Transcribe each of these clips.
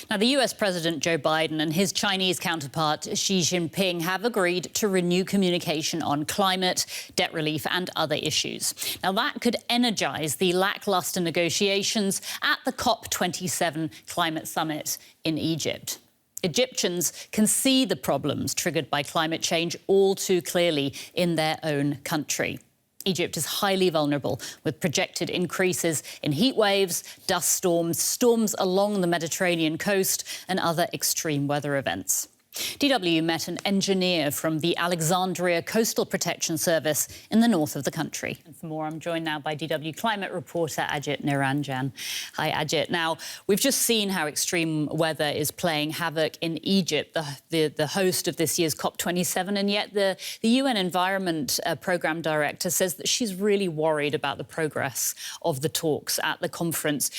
Now, the US President Joe Biden and his Chinese counterpart Xi Jinping have agreed to renew communication on climate, debt relief and other issues. Now, that could energize the lackluster negotiations at the COP27 climate summit in Egypt. Egyptians can see the problems triggered by climate change all too clearly in their own country. Egypt is highly vulnerable, with projected increases in heat waves, dust storms, storms along the Mediterranean coast and other extreme weather events. DW met an engineer from the Alexandria Coastal Protection Service in the north of the country. And for more, I'm joined now by DW climate reporter Ajit Niranjan. Hi, Ajit. Now, we've just seen how extreme weather is playing havoc in Egypt, the host of this year's COP27, and yet the UN Environment Programme Director says that she's really worried about the progress of the talks at the conference.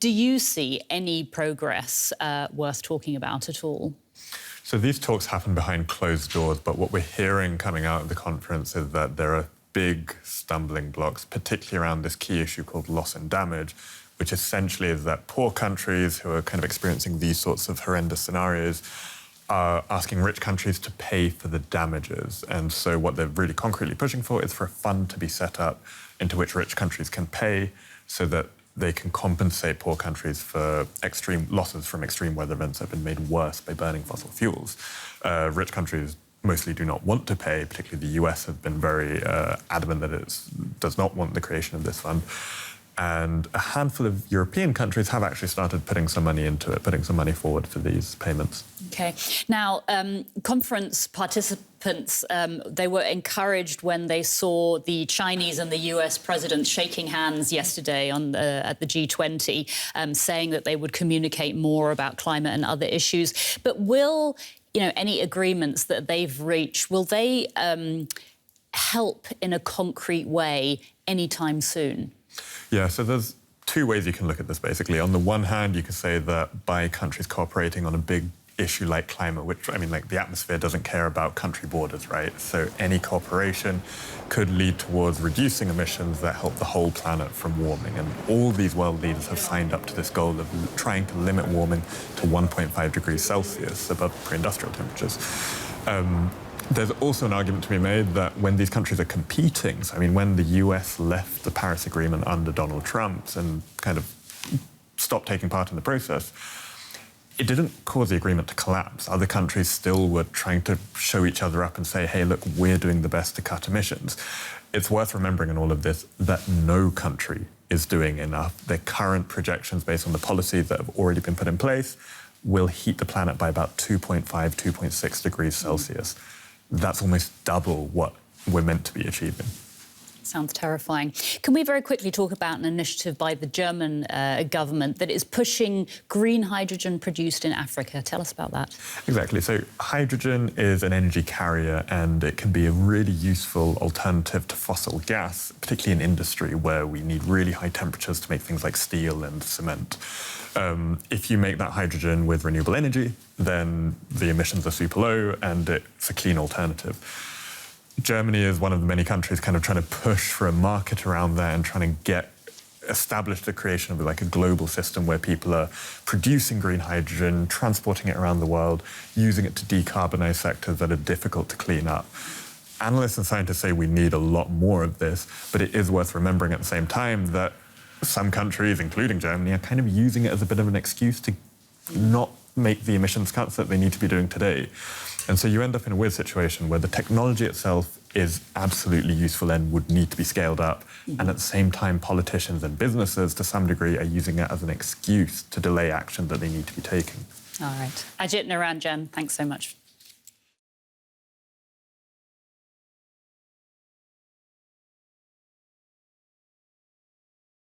Do you see any progress worth talking about at all? So these talks happen behind closed doors, but what we're hearing coming out of the conference is that there are big stumbling blocks, particularly around this key issue called loss and damage, which essentially is that poor countries who are kind of experiencing these sorts of horrendous scenarios are asking rich countries to pay for the damages. And so what they're really concretely pushing for is for a fund to be set up into which rich countries can pay so that they can compensate poor countries for extreme losses from extreme weather events that have been made worse by burning fossil fuels. Rich countries mostly do not want to pay, particularly the US have been very adamant that it does not want the creation of this fund. And a handful of European countries have actually started putting some money into it, putting some money forward for these payments. OK. Now, conference participants, they were encouraged when they saw the Chinese and the US presidents shaking hands yesterday at the G20, saying that they would communicate more about climate and other issues. But will, any agreements that they've reached, will they help in a concrete way anytime soon? Yeah, so there's two ways you can look at this, basically. On the one hand, you could say that by countries cooperating on a big issue like climate, which, the atmosphere doesn't care about country borders, right? So any cooperation could lead towards reducing emissions that help the whole planet from warming. And all these world leaders have signed up to this goal of trying to limit warming to 1.5 degrees Celsius above pre-industrial temperatures. There's also an argument to be made that when these countries are competing, so when the US left the Paris Agreement under Donald Trump and kind of stopped taking part in the process, it didn't cause the agreement to collapse. Other countries still were trying to show each other up and say, hey, look, we're doing the best to cut emissions. It's worth remembering in all of this that no country is doing enough. Their current projections based on the policies that have already been put in place will heat the planet by about 2.5, 2.6 degrees Celsius. That's almost double what we're meant to be achieving. Sounds terrifying. Can we very quickly talk about an initiative by the German government that is pushing green hydrogen produced in Africa? Tell us about that. Exactly. So hydrogen is an energy carrier and it can be a really useful alternative to fossil gas, particularly in industry where we need really high temperatures to make things like steel and cement. If you make that hydrogen with renewable energy, then the emissions are super low and it's a clean alternative. Germany is one of the many countries kind of trying to push for a market around there and trying to establish the creation of a global system where people are producing green hydrogen, transporting it around the world, using it to decarbonize sectors that are difficult to clean up. Analysts and scientists say we need a lot more of this, but it is worth remembering at the same time that some countries, including Germany, are kind of using it as a bit of an excuse to not make the emissions cuts that they need to be doing today. And so you end up in a weird situation where the technology itself is absolutely useful and would need to be scaled up. And at the same time, politicians and businesses, to some degree, are using it as an excuse to delay action that they need to be taking. All right. Ajit Niranjan, thanks so much.